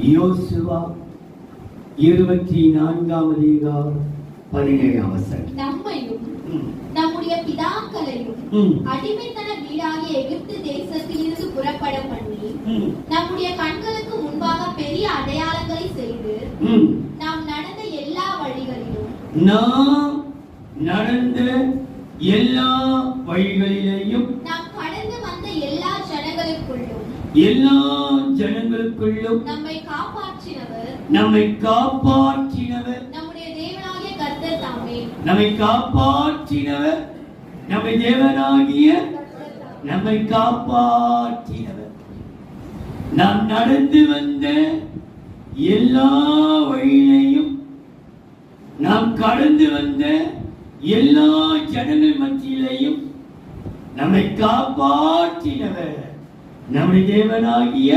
யோசுவா 24 17 நம்மையும் நம்முடைய பிதாக்களையும் அடிமைத்தன வீடாகிய எகிப்து தேசத்திலிருந்து புறப்பட பண்ணி நம்முடைய கண்களுக்கு முன்பாக பெரிய அடையாளங்களை செய்து நாம் நடந்த எல்லா வழிகளிலேயும் நாம் கடந்து வந்த எல்லா ஜனங்களுக்குள்ளும் நம்மை காப்பாற்றினவர் நம்முடைய தேவனாகிய கர்த்தர் தாமே. நம்மை காப்பாற்றினவர் நம்மை காப்பாற்றினவர். நாம் நடந்து வந்த எல்லா வழியிலையும் நாம் கடந்து வந்த எல்லா ஜனங்கள் மத்தியிலையும் நம்மை காப்பாற்றினவர் நம்முடைய தேவனாகிய